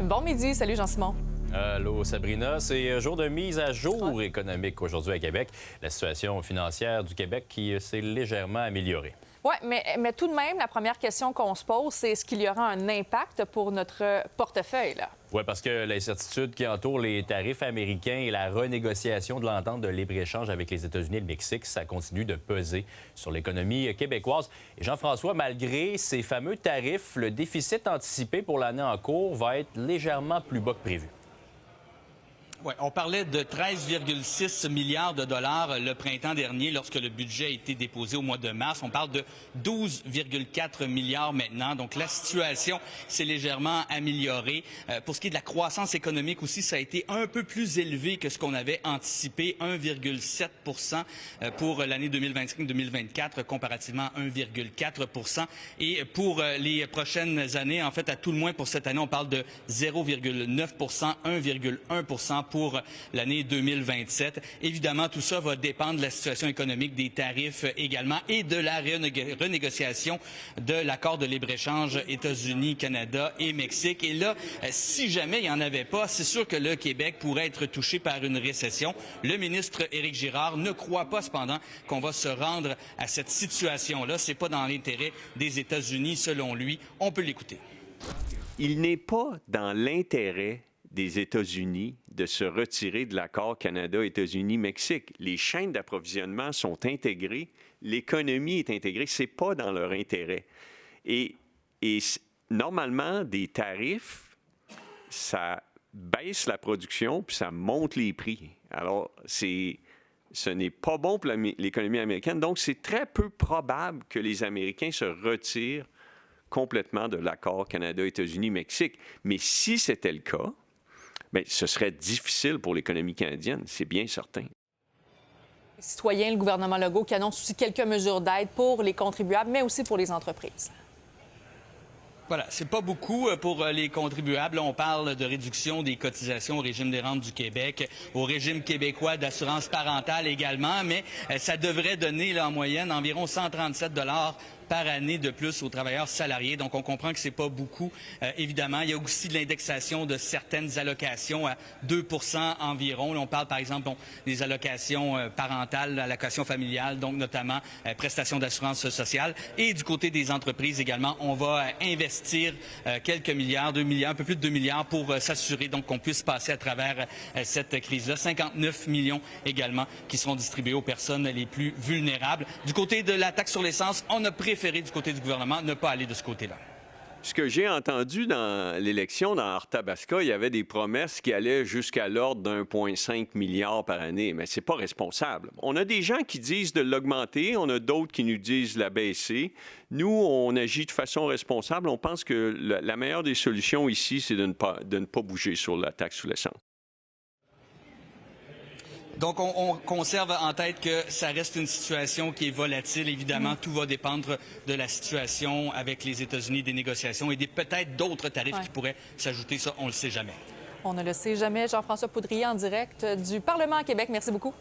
Bon midi, salut Jean-Simon. Allô Sabrina, c'est jour de mise à jour économique aujourd'hui à Québec. La situation financière du Québec qui s'est légèrement améliorée. Oui, mais tout de même, la première question qu'on se pose, c'est est-ce qu'il y aura un impact pour notre portefeuille, là? Oui, parce que l'incertitude qui entoure les tarifs américains et la renégociation de l'entente de libre-échange avec les États-Unis et le Mexique, ça continue de peser sur l'économie québécoise. Et Jean-François, malgré ces fameux tarifs, le déficit anticipé pour l'année en cours va être légèrement plus bas que prévu. Oui, on parlait de 13,6 milliards de dollars le printemps dernier lorsque le budget a été déposé au mois de mars. On parle de 12,4 milliards maintenant. Donc, la situation s'est légèrement améliorée. Pour ce qui est de la croissance économique aussi, ça a été un peu plus élevé que ce qu'on avait anticipé, 1,7 pour l'année 2025-2024, comparativement à 1,4 Et pour les prochaines années, en fait, à tout le moins pour cette année, on parle de 0,9 1,1 pour l'année 2027. Évidemment, tout ça va dépendre de la situation économique, des tarifs également et de la renégociation de l'accord de libre-échange États-Unis, Canada et Mexique. Et là, si jamais il n'y en avait pas, c'est sûr que le Québec pourrait être touché par une récession. Le ministre Éric Girard ne croit pas cependant qu'on va se rendre à cette situation-là. C'est pas dans l'intérêt des États-Unis, selon lui. On peut l'écouter. Il n'est pas dans l'intérêt des États-Unis de se retirer de l'accord Canada-États-Unis-Mexique. Les chaînes d'approvisionnement sont intégrées, l'économie est intégrée, c'est pas dans leur intérêt. Et normalement, des tarifs, ça baisse la production puis ça monte les prix. Alors, ce n'est pas bon pour l'économie américaine. Donc, c'est très peu probable que les Américains se retirent complètement de l'accord Canada-États-Unis-Mexique. Mais si c'était le cas, bien, ce serait difficile pour l'économie canadienne, c'est bien certain. Les citoyens, le gouvernement Legault qui annonce aussi quelques mesures d'aide pour les contribuables, mais aussi pour les entreprises. Voilà, c'est pas beaucoup pour les contribuables. On parle de réduction des cotisations au régime des rentes du Québec, au régime québécois d'assurance parentale également, mais ça devrait donner là, en moyenne environ 137 $ par année de plus aux travailleurs salariés. Donc, on comprend que c'est pas beaucoup. Évidemment, il y a aussi de l'indexation de certaines allocations à 2 environ. Là, on parle, par exemple, des allocations parentales, allocations familiales, donc notamment prestations d'assurance sociale. Et du côté des entreprises également, on va investir quelques milliards, 2 milliards, un peu plus de 2 milliards pour s'assurer donc qu'on puisse passer à travers cette crise-là. 59 millions également qui seront distribués aux personnes les plus vulnérables. Du côté de la taxe sur l'essence, on a préféré du côté du gouvernement ne pas aller de ce côté-là. Ce que j'ai entendu dans l'élection dans Arthabasca, il y avait des promesses qui allaient jusqu'à l'ordre d'1,5 milliard par année, mais c'est pas responsable. On a des gens qui disent de l'augmenter, on a d'autres qui nous disent de la baisser. Nous, on agit de façon responsable. On pense que la meilleure des solutions ici, c'est de ne pas bouger sur la taxe sur l'essence. Donc, on conserve en tête que ça reste une situation qui est volatile. Évidemment, tout va dépendre de la situation avec les États-Unis, des négociations et peut-être d'autres tarifs qui pourraient s'ajouter. Ça, on ne le sait jamais. On ne le sait jamais. Jean-François Poudrier en direct du Parlement à Québec. Merci beaucoup.